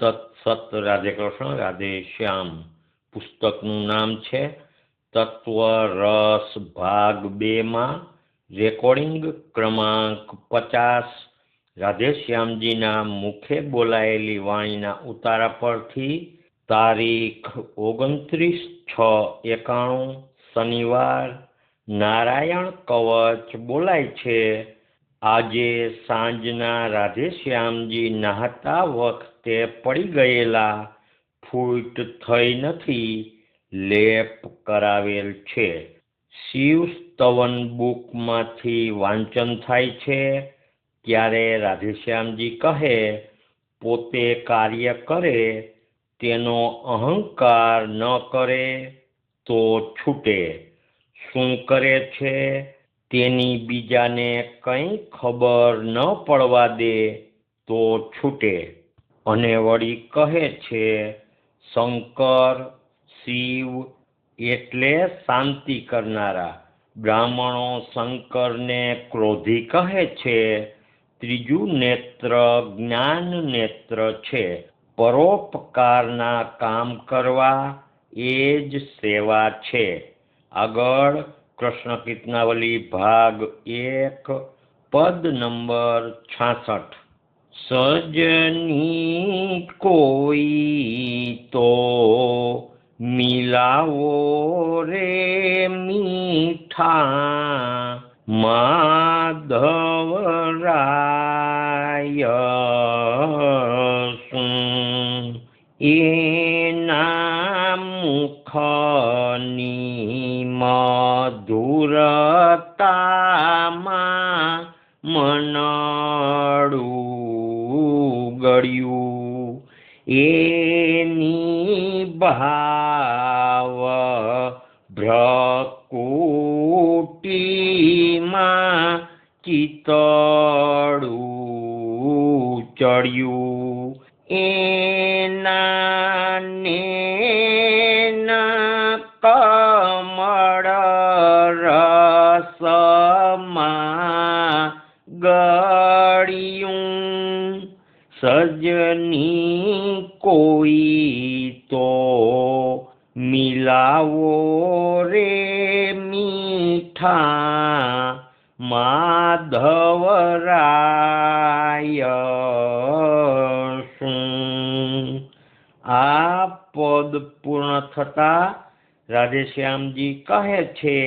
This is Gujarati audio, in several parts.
તત્સત. રાધે કૃષ્ણ, રાધે શ્યામ. પુસ્તકનું નામ છે તત્વ રસ ભાગ 2માં રેકોર્ડિંગ ક્રમાંક 50. રાધેશ્યામજીના મુખે બોલાયેલી વાણીના ઉતારા પરથી તારીખ 29/6/91 શનિવાર. નારાયણ કવચ બોલાય છે. આજે સાંજના રાધેશ્યામજી નહાતા વખતે પડી ગયેલા, ફૂટ થઈ નથી, લેપ કરાવેલ છે. શિવ સ્તવન બુકમાંથી વાંચન થાય છે. ત્યારે રાધેશ્યામજી કહે, પોતે કાર્ય કરે તેનો અહંકાર ન કરે તો છૂટે. શું કરે છે તેની બીજાને કંઈ ખબર ન પડવા દે તો છૂટે. અને વળી કહે છે, શંકર શિવ એટલે શાંતિ કરનારા. બ્રાહ્મણો શંકરને ક્રોધી કહે છે. ત્રીજું નેત્ર જ્ઞાન નેત્ર છે. પરોપકારના કામ કરવા એ જ સેવા છે. આગળ કૃષ્ણ કીર્તનાવલી ભાગ 1 પદ નંબર 66. સજની કોઈ તો મિલાવો રે મીઠા, માધવરાય શું એના મુખની મધુરતામાં મનડું ગળ્યું. એની ભાવ ભ્રકુટીમાં ચિતડું ચડ્યું. એના નેના કમળ રસમાં ગળ્યું. સજની કોઈ તો મિલાવો રે મીઠા, માધવરાય શું. આ પદ પૂર્ણ થતા રાધેશ્યામજી કહે છે,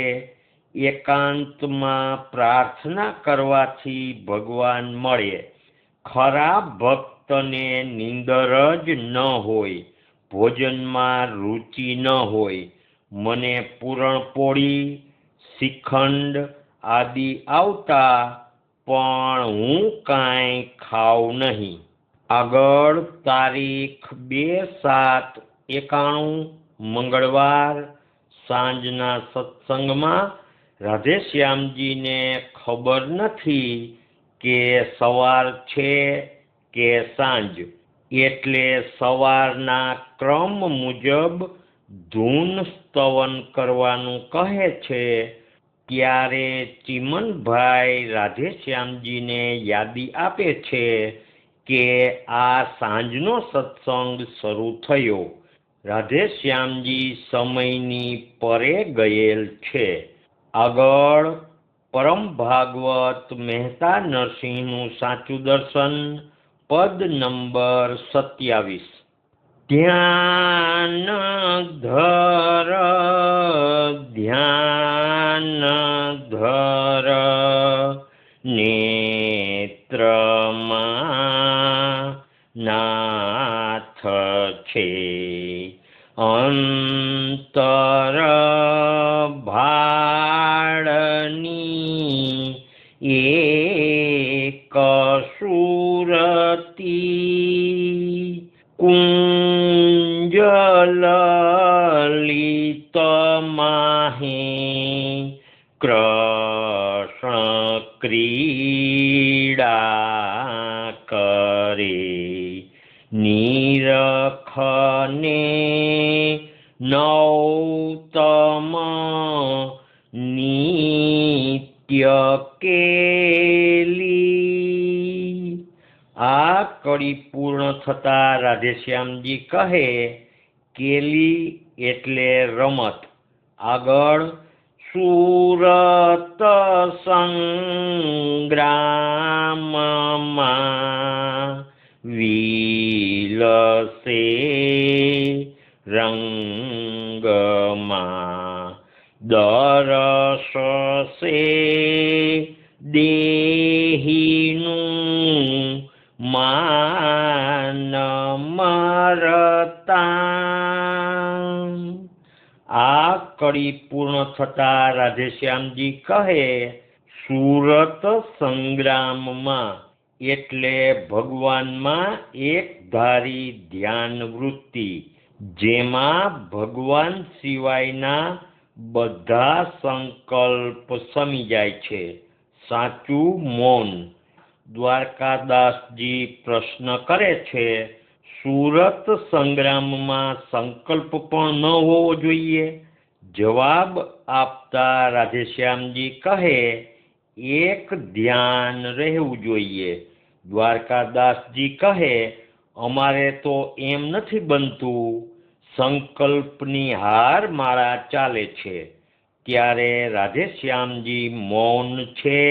એકાંતમાં પ્રાર્થના કરવાથી ભગવાન મળે. ખરા ભક્તને નીંદર જ ન હોય, ભોજનમાં રુચિ ન હોય. મને પૂરણપોળી શ્રીખંડ આદિ આવતા, પણ હું કાંઈ ખાઉં નહીં. આગળ તારીખ 2/7/91 મંગળવાર સાંજના સત્સંગમાં રાધેશ્યામજીને ખબર નથી કે સવાર છે કે સાંજ, એટલે સવારના ક્રમ મુજબ ધૂન સ્તવન કરવાનું કહે છે. ત્યારે ચિમનભાઈ રાધેશ્યામજીને યાદી આપે છે કે આ સાંજનો સત્સંગ શરૂ થયો. રાધેશ્યામજી સમયની પરે ગયેલ છે. આગળ પરમ ભાગવત મહેતા નરસિંહનું સાચું દર્શન પદ નંબર 27. ધ્યાન ધર ધ્યાન ધર નેત્રમાં નાથ છે. અંતર ભાળની એક સુરતી, કુંજલિત માહે કૃષ્ણ ક્રીડા કરે. નીરખને નૌતમ નીત કેલી. આ કડી પૂર્ણ થતા રાધેશ્યામજી કહે, કેલી એટલે રમત. આગળ સુરત સંગ્રામમાં વિલસે રંગમાં દરસસે દેહીનું માન મરતા. આ કડી પૂર્ણ થતા રાધેશ્યામજી કહે, સુરત સંગ્રામમાં એટલે ભગવાનમાં એક ધારી ધ્યાન વૃત્તિ, જેમાં ભગવાન સિવાયના બધા સંકલ્પ સમી જાય છે, સાચું મૌન. દ્વારકાદાસજી પ્રશ્ન કરે છે, સુરત સંગ્રામમાં સંકલ્પ પણ ન હોવો જોઈએ? જવાબ આપતા રાધેશ્યામજી કહે, એક ધ્યાન રહેવું જોઈએ. દ્વારકાદાસજી કહે, અમારે તો એમ નથી બનતું, સંકલ્પની હાર માળા ચાલે છે. ત્યારે રાધેશ્યામજી મૌન છે.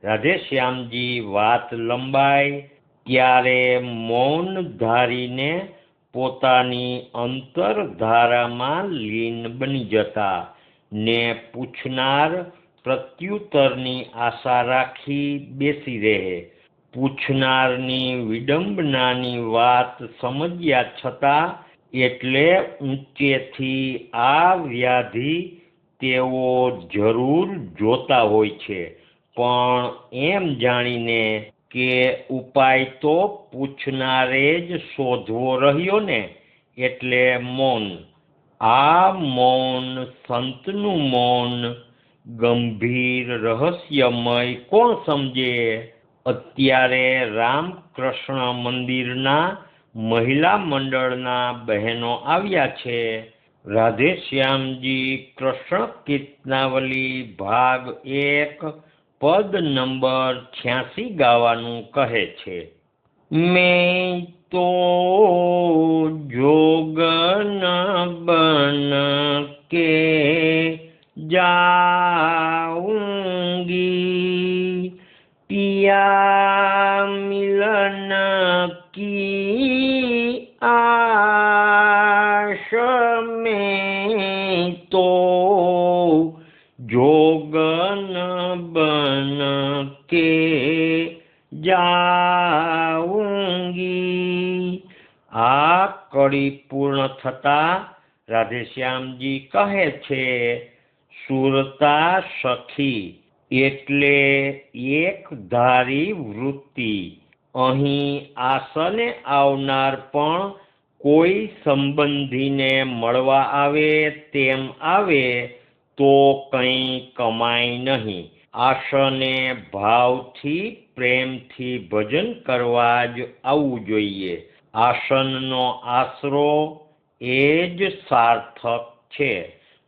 રાધેશ્યામજી વાત લંબાય ત્યારે મૌન ધારીને પોતાની અંતરધારામાં લીન બની જતા ને પૂછનાર પ્રત્યુત્તરની આશા રાખી બેસી રહે. પૂછનારની વિડંબનાની વાત સમજ્યા છતાં એટલે ઊંચેથી આ વ્યાધિ તેઓ જરૂર જોતા હોય છે, પણ એમ જાણીને કે ઉપાય તો પૂછનારે જ શોધવો રહ્યો ને, એટલે મૌન. આ મૌન, સંતનું મૌન, ગંભીર રહસ્યમય કોણ સમજે? અત્યારે રામકૃષ્ણ મંદિરના મહિલા મંડળના બહેનો આવ્યા છે. રાધેશ્યામજી કૃષ્ણ કીર્તનાવલી ભાગ 1 પદ નંબર 86 ગાવાનું કહે છે. મેં તો જોગન બન કે जाऊंगी पिया मिलन की आश में तो जोगन बन के जाऊंगी. આ કડી પૂર્ણ થતા રાધેશ્યામજી કહે છે, સુરતા સખી એટલે એક ધારી વૃત્તિ. અહીં આસને આવનાર પણ કોઈ સંબંધીને મળવા આવે તેમ આવે તો કંઈ કમાય નહીં. આસને ભાવથી પ્રેમથી ભજન કરવા જ આવવું જોઈએ. આસનનો આશરો એ જ સાર્થક છે.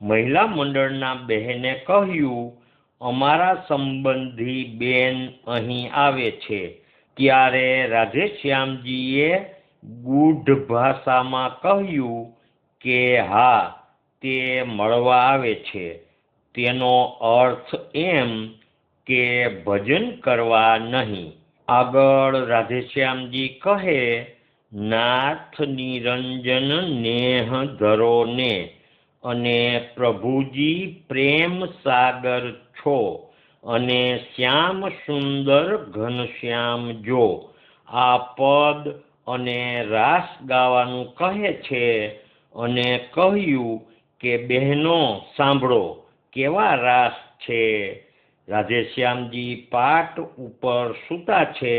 મહિલા મંડળના બહેને કહ્યું, અમારા સંબંધી બેન અહીં આવે છે. ત્યારે રાધેશ્યામજીએ ગૂઢ ભાષામાં કહ્યું કે હા, તે મળવા આવે છે. તેનો અર્થ એમ કે ભજન કરવા નહીં. આગળ રાધેશ્યામજી કહે, નાથ નિરંજન નેહ ધરો ને અને પ્રભુજી પ્રેમ સાગર છો અને શ્યામ સુંદર ઘનશ્યામ જો. આ પદ અને રાસ ગાવાનું કહે છે અને કહ્યું કે બહેનો સાંભળો, કેવા રાસ છે. રાધેશ્યામજી પાટ ઉપર સૂતા છે.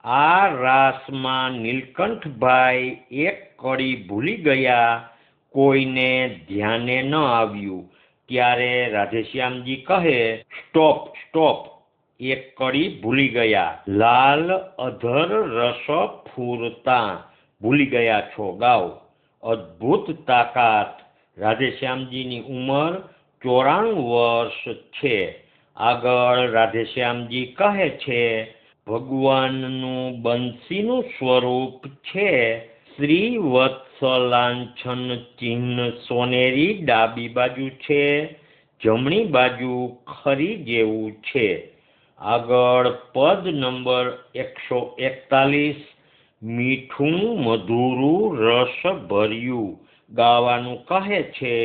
આ રાસમાં નીલકંઠભાઈ એક કડી ભૂલી ગયા. કોઈને ધ્યાને ન આવ્યું. ત્યારે રાધેશ્યામજી કહે, સ્ટોપ સ્ટોપ, એક કડી ભૂલી ગયા. લાલ અધર રસ ફૂરતા ભૂલી ગયા છો, ગાઓ. અદ્ભુત તાકાત. રાધેશ્યામજીની ઉંમર 94 વર્ષ છે. આગળ રાધેશ્યામજી કહે છે, ભગવાનનું બંસીનું સ્વરૂપ છે શ્રીવત્સ લાંછન ચિહ્ન સોનેરી ડાબી બાજુ છે, જમણી બાજુ ખરી જેવું છે. આગળ પદ નંબર 141, મીઠું મધુરું રસ ભર્યું ગાવાનું કહે છે.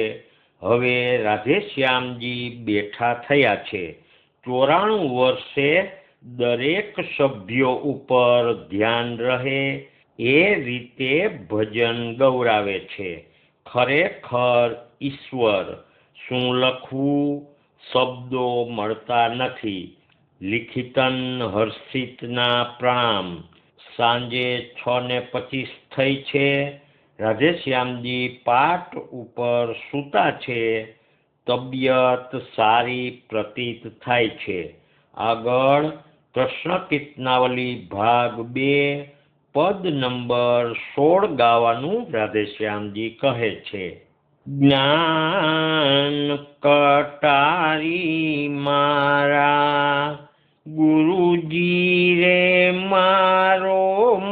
હવે રાધેશ્યામજી બેઠા થયા છે. 94 વર્ષે દરેક સભ્યો ઉપર ધ્યાન રહે એ રીતે ભજન ગૌરાવે છે. ખરેખર ઈશ્વર, શું લખવું, શબ્દો મળતા નથી. લિખિતન હર્ષિતના પ્રણામ. સાંજે 6:25 થઈ છે. રાધેશ્યામજી પાટ ઉપર સૂતા છે. તબિયત સારી પ્રતીત થાય છે. આગળ કૃષ્ણ કીર્તનાવલી ભાગ 2 પદ નંબર 16 ગાવાનું રાધેશ્યામજી કહે છે. જ્ઞાન કટારી મારા ગુરુજી રે મારો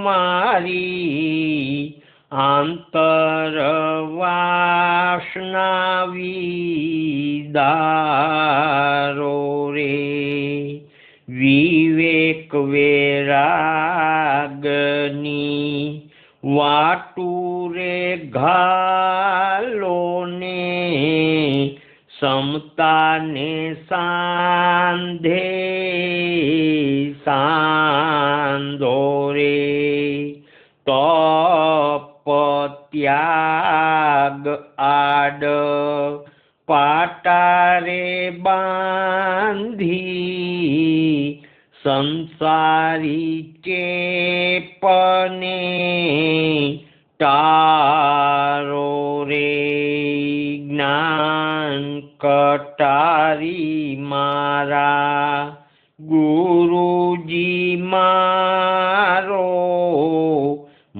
મારી આંતર વાસના વિદારો રે વિવેક વૈરાગની વાટુરે ઘાલો ને સમતાને સાંધે સાંધો રે તપ ત્યાગ આડ પાટારે બાંધી સંસારી ચેપને ટારો રે જ્ઞાન કટારી મારા ગુરુજી મારો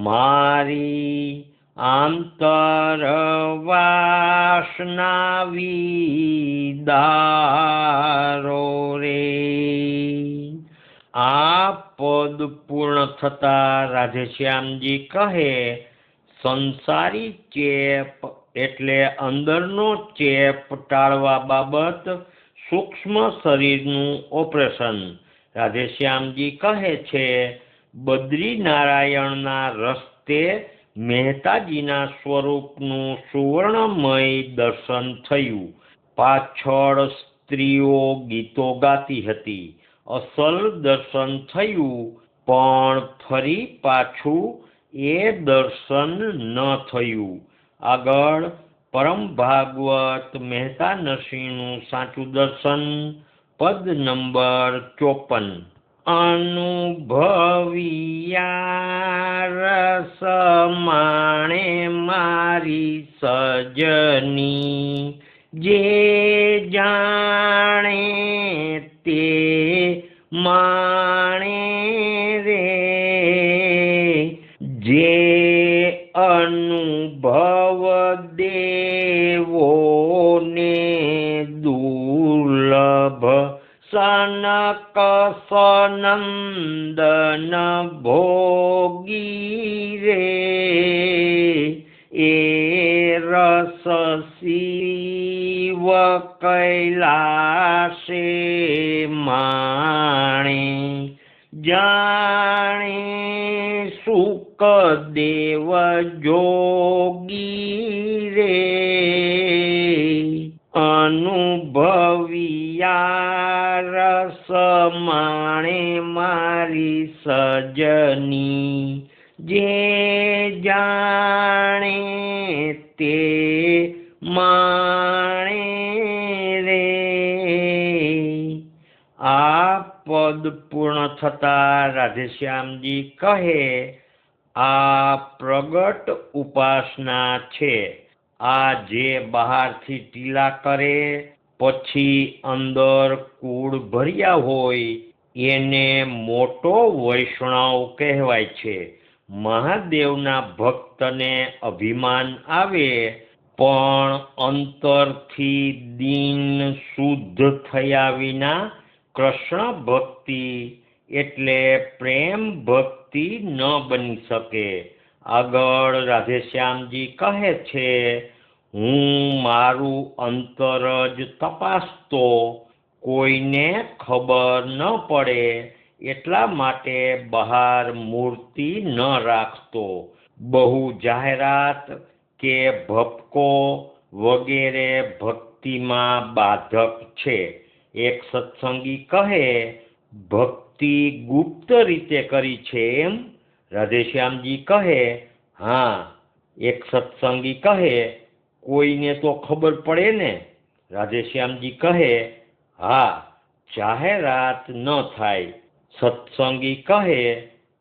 મારી આંતર વાસના વિદારો રે. આ પદ પૂર્ણ થતા રાધેશ્યામજી કહે, સંસારી ચેપ એટલે અંદરનો ચેપ ટાળવા બાબત સૂક્ષ્મ શરીરનું ઓપરેશન. રાધેશ્યામજી કહે છે, બદ્રીનારાયણના રસ્તે મહેતાજીના સ્વરૂપનું સુવર્ણમય દર્શન થયું. પાછળ સ્ત્રીઓ ગીતો ગાતી હતી. અસલ દર્શન થયું, પણ ફરી પાછું એ દર્શન ન થયું. આગળ પરમ ભાગવત મહેતા નરસિંહનું સાચું દર્શન પદ નંબર 54. અનુભવિયા રસ માણે મારી સજની જે જાણે તે માણે રે જે અનુભવ દેવોને દુર્લભ સનક સનંદન ભોગી રે એ રસ શિવ કૈલાસે માણે જાણે સુકદેવ જોગી રે અનુભવિયા રસ માણે મારી સજની જે જાણે તે માણે રે. આ પદ પૂર્ણ થતા રાધેશ્યામજી કહે, આ પ્રગટ ઉપાસના છે. આ જે બહારથી ટીલા કરે પછી અંદર કૂડ ભર્યા હોય એને મોટો વૈષ્ણવ કહેવાય છે. મહાદેવના ભક્તને અભિમાન આવે પણ અંતરથી દીન શુદ્ધ થયા વિના કૃષ્ણ ભક્તિ એટલે પ્રેમ ભક્તિ ન બની શકે. આગળ રાધેશ્યામજી કહે છે, હું મારું અંતર જ તપાસતો, કોઈને ખબર ન પડે એટલા માટે બહાર મૂર્તિ ન રાખતો. બહુ જાહેરાત કે ભપકો વગેરે ભક્તિમાં બાધક છે. એક સત્સંગી કહે, ભક્તિ ગુપ્ત રીતે કરી છે એમ? રાધેશ્યામજી કહે, હા. એક સત્સંગી કહે, કોઈને તો ખબર પડે ને? રાધેશ્યામજી કહે, હા, જાહેરાત ન થાય. સત્સંગી કહે,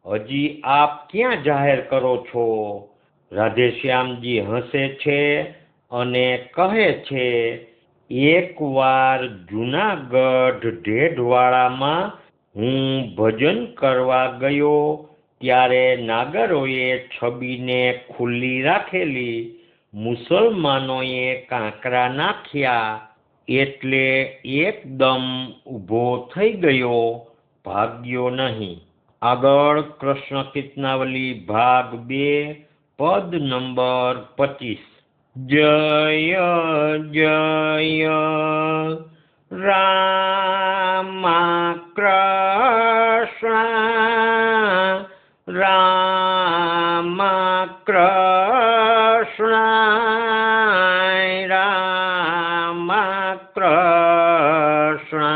હજી આપ ક્યાં જાહેર કરો છો? રાધેશ્યામજી હસે છે અને કહે છે, એકવાર જૂનાગઢ ઢેઢવાડામાં હું ભજન કરવા ગયો ત્યારે નાગરોએ છબીને ખુલ્લી રાખેલી, મુસલમાનોએ કાંકરા નાખ્યા એટલે એકદમ ઊભો થઈ ગયો, ભાગ્યો નહીં. આગળ કૃષ્ણ કીર્તનાવલી ભાગ 2 પદ નંબર 25. જય જય રામ કૃષ્ણ રામ કૃષ્ણ રામ કૃષ્ણ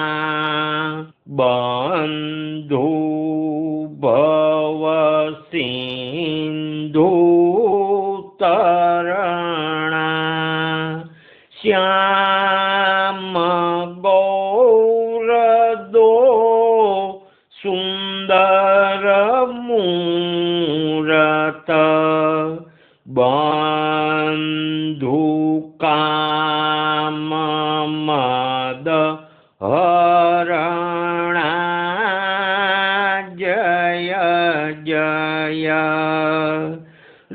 બંધુ ભવ સિંધુ તરણા શ્યામ ગૌરદો સુંદર મૂરત બંધુ કામ મદ હરણા જય જય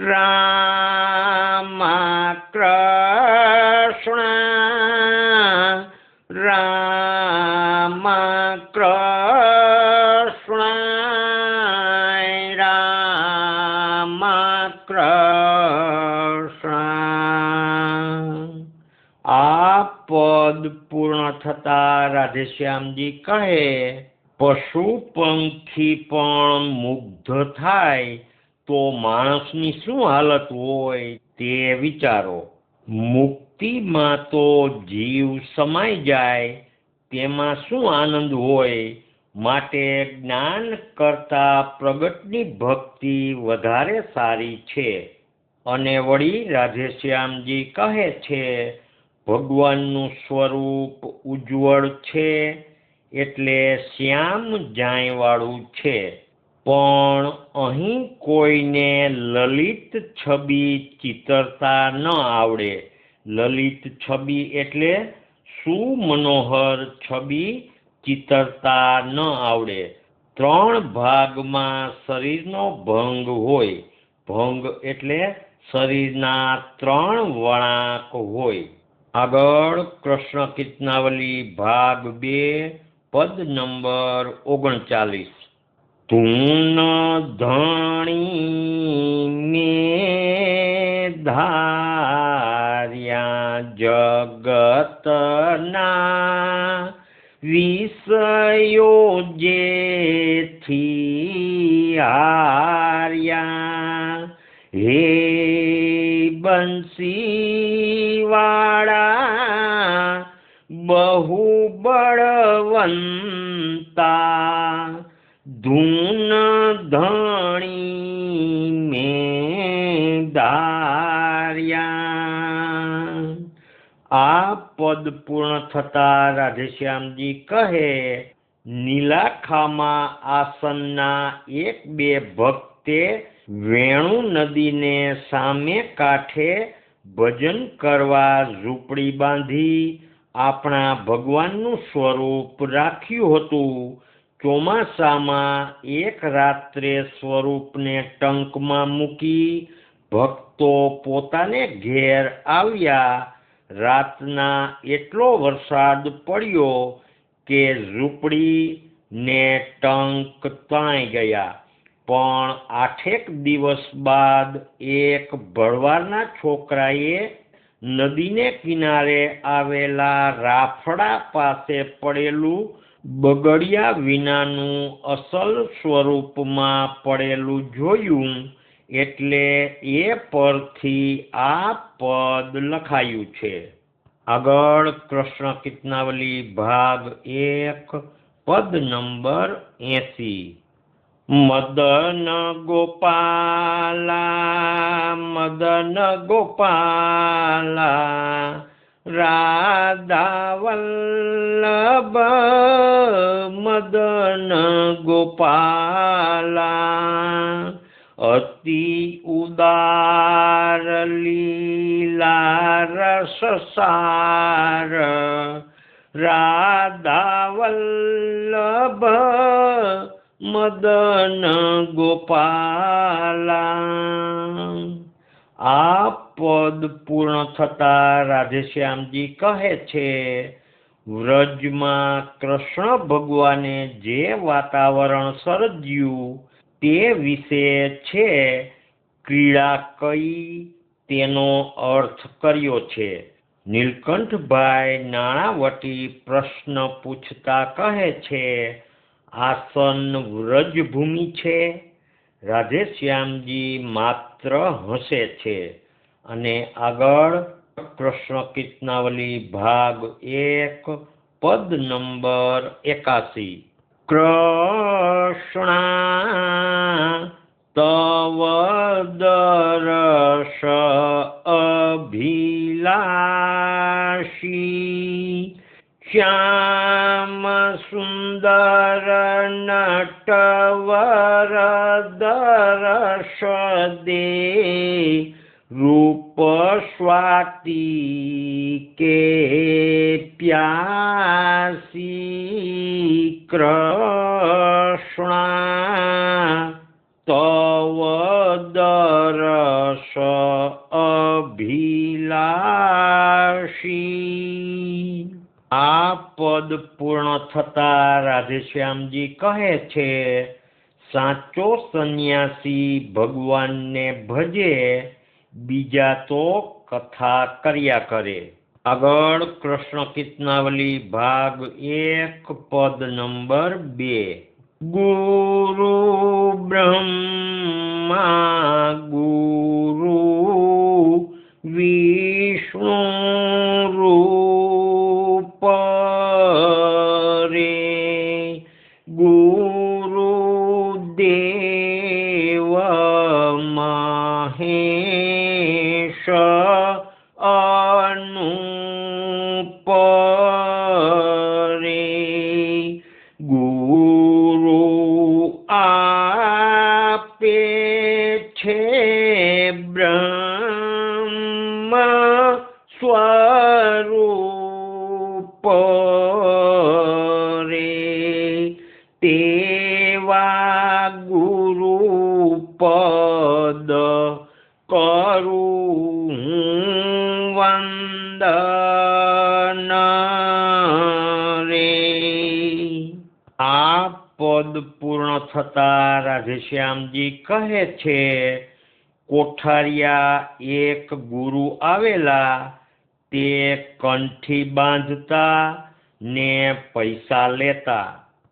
રામ કૃષ્ણ રામ કૃષ્ણ રામ કૃષ્ણ. આ પદ પૂર્ણ થતા રાધેશ્યામજી કહે, પશુ પંખી પણ મુગ્ધ થાય તો માણસની શું હાલત હોય તે વિચારો. મુક્તિમાં તો જીવ સમાઈ જાય તેમાં શું આનંદ હોય. માટે જ્ઞાન કરતા પ્રગટની ભક્તિ વધારે સારી છે. અને વળી રાધેશ્યામજી કહે છે, ભગવાનનું સ્વરૂપ ઉજ્જવળ છે એટલે શ્યામ જાયવાળું છે. પણ અહીં કોઈને લલિત છબી ચિતરતા ન આવડે. લલિત છબી એટલે સુમનોહર છબી ચિતરતા ન આવડે. 3 ભાગમાં શરીરનો ભંગ હોય. ભંગ એટલે શરીરના 3 વળાંક હોય. આગળ કૃષ્ણ કીર્તનાવલી ભાગ 2 પદ નંબર 39. તું ધણી મેં ધાર્યા જગતના વિષયો જેથી હાર્યા, હે બંસીવાળા બહુ બળવંતા, ધૂન ધણી મેં ધાર્યા. આ પદ પૂર્ણ થતા રાધેશ્યામજી કહે, નીલાખામાં આસનના 1-2 ભક્તે વેણુ નદીને સામે કાંઠે ભજન કરવા ઝૂંપડી બાંધી આપણા ભગવાનનું સ્વરૂપ રાખ્યું હતું. ચોમાસામાં એક રાત્રે સ્વરૂપને ટંકમાં મૂકી ભક્તો પોતાને ઘેર આવ્યા. રાતના એટલો વરસાદ પડ્યો કે ઝૂંપડી ને ટંક તણાઈ ગયા. પણ 8 દિવસ બાદ એક ભરવાડના છોકરાએ નદીને કિનારે આવેલા રાફડા પાસે પડેલું બગડ્યા વિનાનું અસલ સ્વરૂપમાં પડેલું જોયું, એટલે એ પરથી આ પદ લખાયું છે. આગળ કૃષ્ણ કીર્તનાવલી ભાગ 1 પદ નંબર 80. મદન ગોપાલા મદન ગોપાલા રાધા વલ્લભ મદન ગોપાલા અતિ ઉદાર લીલા રસસાર રાધા વલ્લભ મદન ગોપાલા. આ પદ પૂર્ણ થતા રાધેશ્યામજી કહે છે, વ્રજમાં કૃષ્ણ ભગવાને જે વાતાવરણ સર્જ્યું તે વિશે છે. ક્રીડા કઈ તેનો અર્થ કર્યો છે. નીલકંઠભાઈ નાણાવટી પ્રશ્ન પૂછતા કહે છે, આસન વ્રજભૂમિ છે. રાધેશ્યામજી માત્ર હસે છે. અને આગળ કૃષ્ણ કીર્તનાવલી ભાગ 1 પદ નંબર 81. કૃષ્ણ તવ દર્શ અભિલાષી શ્યામ સુંદર નટવર દર્શ દે રૂપ સ્વાતિ કે પ્યાસી કૃષ્ણ તવ દર્શ અભિલાષી. આ પદ પૂર્ણ થતા રાધેશ્યામજી કહે છે, સાચો સંન્યાસી ભગવાનને ભજે, બીજા તો કથા કર્યા કરે. આગળ કૃષ્ણ કીર્તનાવલી ભાગ 1 પદ નંબર 2. ગુરુ બ્રહ્મા ગુરુ વિષ્ણુ રૂપ રે ગુરુ દેવ મહેશ અનુપ રે ગુરુ આપે છે બ્રહ્મ સ્વરૂપ રે તેવા ગુરુ પદ કરું વંદન રે. આ પદ પૂર્ણ થતા રાધેશ્યામજી કહે છે, કોઠારિયા એક ગુરુ આવેલા, તે કંઠી બાંધતા ને પૈસા લેતા.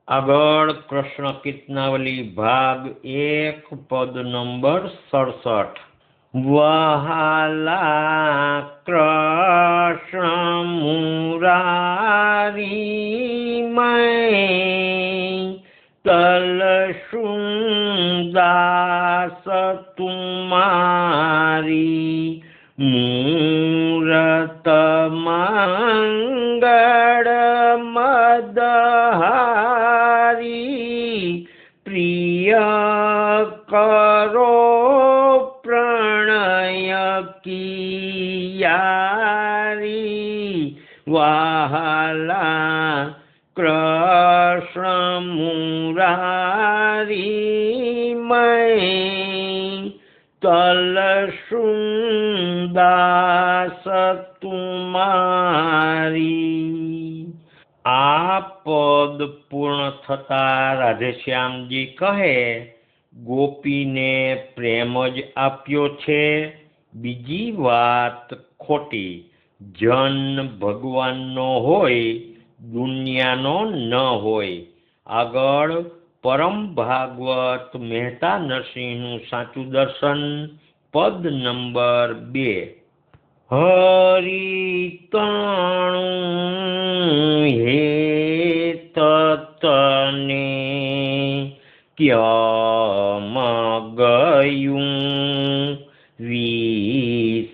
આગળ કૃષ્ણ કીર્તનાવલી ભાગ 1 પદ નંબર 67. વહાલા કૃષ્ણ મુરારી મૈ તલસુદાસ તુમારી મૂરત મંગળ મદહારી પ્રિય કરો પ્રણય કિયારી. વહાલા કૃષ્ણ મુરારી મૈ તલસુંદાસ તુમારી. આ પદ પૂર્ણ થતા રાધેશ્યામજી કહે, ગોપીને પ્રેમ જ આપ્યો છે, બીજી વાત ખોટી. જન ભગવાનનો હોય, દુનિયાનો ન હોય. આગળ પરમ ભાગવત મહેતા નરસિંહનું સાચું દર્શન, પદ નંબર 2. હરિતણું હે તતને ક્યમ ગયું વિસરી,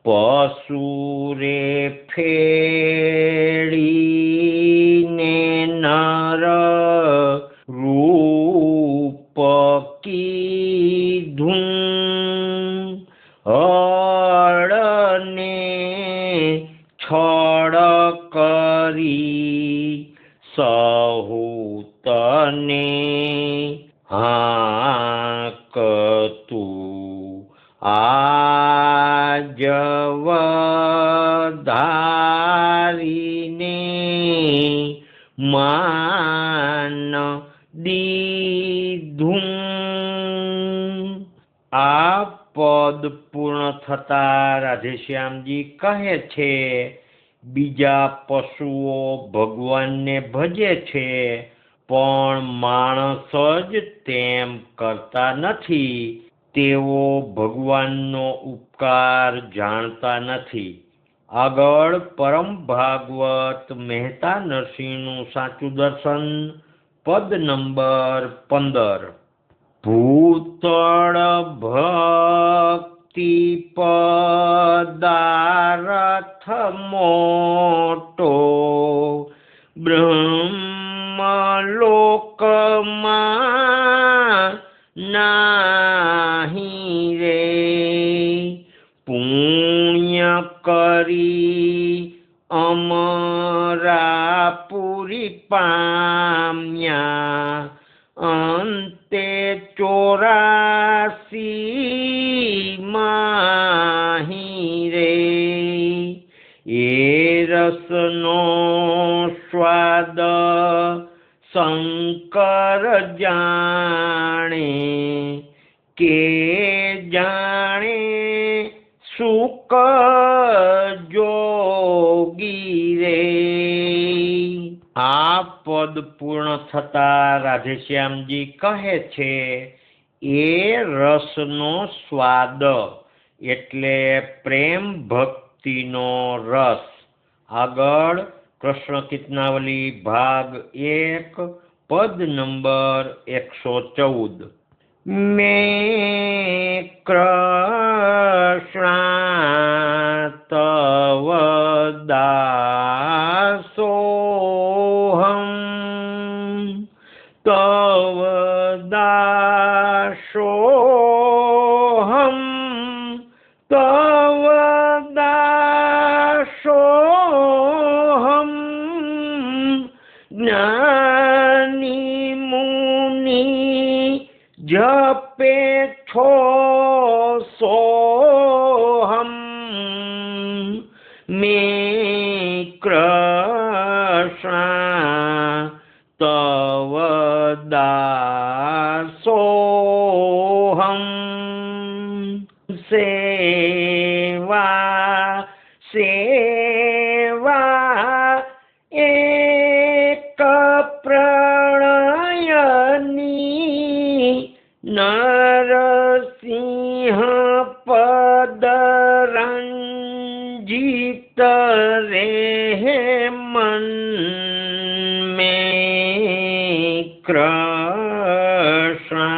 પશુરે ફેડીને નર રૂપ કીધું, હળને છળ કરી સહુતને હાંકતું, આજવધારીને માન દીધું. આ પદ પૂર્ણ થતા રાધેશ્યામજી કહે છે, બીજા પશુઓ ભગવાનને ભજે છે, પણ માણસ જ તેમ કરતા નથી. તેઓ ભગવાનનો ઉપકાર જાણતા નથી. આગળ પરમ ભાગવત મહેતા નરસિંહનું સાચું દર્શન, પદ નંબર 15. ભૂતળ ભક્તિ પદારથ મોટો, બ્રહ્મલોકમાં નાહી રે, પુણ્ય કરી અમરાપુરી પામ્યા, અંતે 84 માહી રે. એ રસનો સ્વાદ શંકર જાણે, કે જાણે સુક જોગી રે. આ પદ પૂર્ણ થતા રાધેશ્યામજી કહે છે, એ રસનો સ્વાદ એટલે પ્રેમ ભક્તિનો રસ. આગળ કૃષ્ણ કીર્તનાવલી ભાગ 1, પદ નંબર 114. મેં કૃષ્ણ તવ દાસોહમ, તવ દાસોહમ, તવ દાસોહમ. જ્ઞાની મુનિ જપે છો સોહમ, મેં કૃષ્ણ તવ દાસોહમ. સેવા સેવા એક પ્રણયની, નરસિંહ પદ રંજીત રે મન, મેં કૃષ્ણ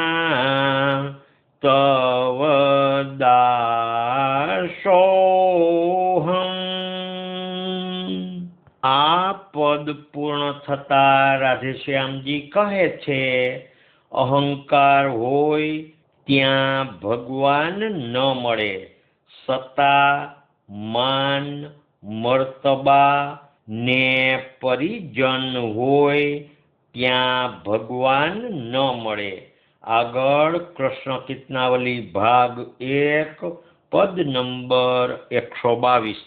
તવ દાસોહમ. આ પદ પૂર્ણ થતા રાધેશ્યામજી કહે છે, અહંકાર હોય ત્યાં ભગવાન ન મળે. સત્તા, માન, મર્તબા ને પરિજન હોય ત્યાં ભગવાન ન મળે. આગળ કૃષ્ણ કીર્તનાવલી ભાગ 1 પદ નંબર 122।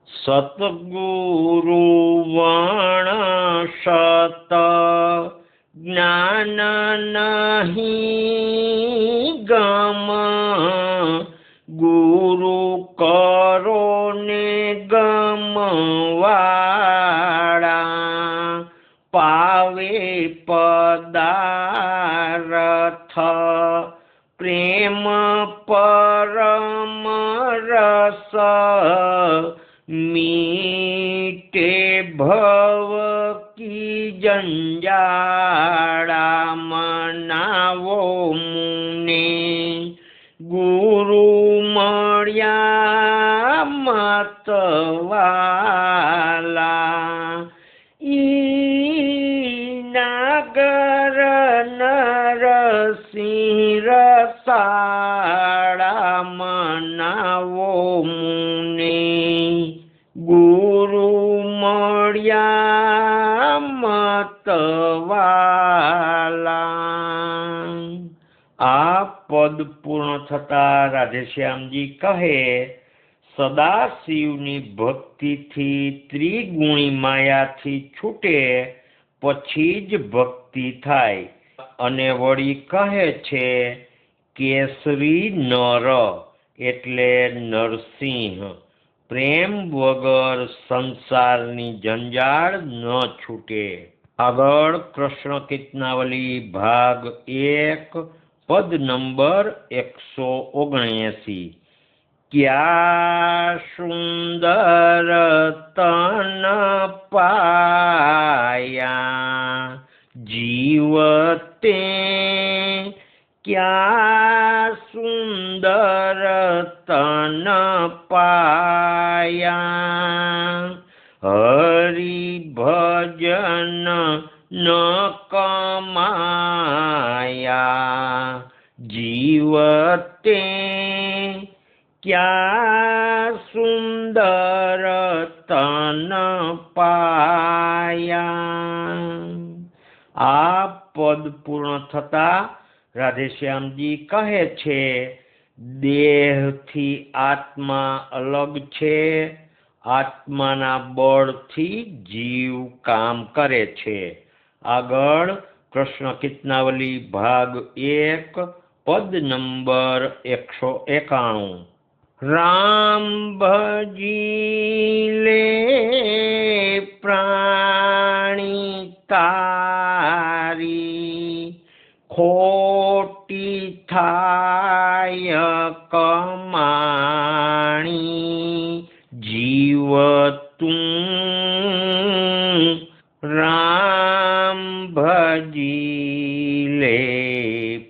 સતગુરુ વણ સત જ્ઞાન નહીં ગમ, ગુરુ કરો ને ગમવાળા, પાવે પદાર્થ પ્રેમ પરમ રસ, મીટે ભવ કી જંજાળા, મનાવો મુને ગુરુ મળ્યા મતવાલા, ઈ નાગર નરસિંહ રસાળા, મનાવો મુને ગુરુ મળ્યા મતવાલા। આ પદ પૂર્ણ થતા રાધેશ્યામજી કહે, સદાશિવની ભક્તિથી ત્રિગુણી માયાથી છૂટે પછી જ ભક્તિ થાય। અને વળી કહે છે કેસરી નર એટલે નરસિંહ, પ્રેમ વગર સંસારની જંજાળ ન છૂટે। આગળ કૃષ્ણ કીર્તનાવલી ભાગ 1 પદ નંબર 179। ક્યા સુંદર તન પાયા જીવતે, ક્યા સુંદર તન પાયા, હરિ ભજન ન કમાયા જીવતે, ક્યા સુંદર તન પાયા। આ પદ પૂર્ણ થતા રાધેશ્યામજી કહે છે, દેહથી આત્મા અલગ છે, આત્માના બળથી જીવ કામ કરે છે। આગળ કૃષ્ણ કીર્તનાવલી ભાગ 1 પદ નંબર 191। રામ ભજી લે પ્રાણી તારી, ખોટી થાય કમાણી જીવ તું, રામ ભજી લે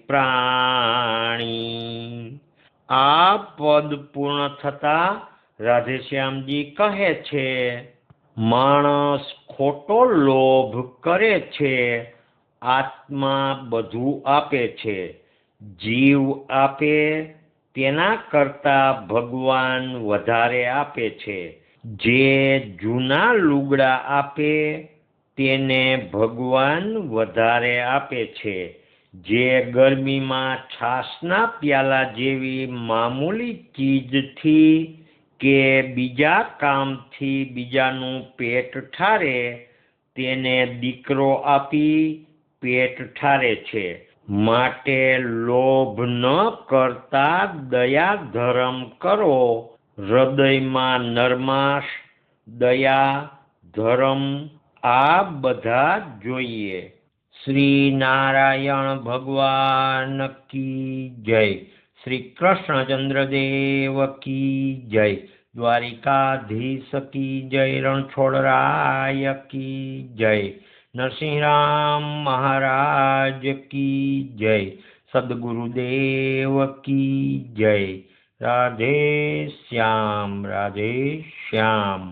પ્રાણી। આ પદ પૂર્ણ થતા રાધેશ્યામજી કહે છે, માણસ ખોટો લોભ કરે છે, આત્મા બધું આપે છે, જીવ આપે તેના કરતા ભગવાન વધારે આપે છે। જે જૂના લુગડા આપે તેને ભગવાન વધારે આપે છે, જે ગરમીમાં છાશના પ્યાલા જેવી મામૂલી ચીજથી કે બીજા કામથી બીજાનું પેટ ઠારે તેને દીકરો આપી પેટ ઠારે છે। માટે લોભ ન કરતા દયા ધર્મ કરો, હૃદયમાં નરમાશ દયા ધર્મ આ બધા જોઈએ। શ્રી નારાયણ ભગવાન કી જય, શ્રી કૃષ્ણચંદ્ર દેવ કી જય, દ્વારિકાધીશ કી જય, રણછોડરાય કી જય, નરસિંહરામ મહારાજ કી જય, સદગુરુદેવ કી જય। રાધે શ્યામ, રાધે શ્યામ।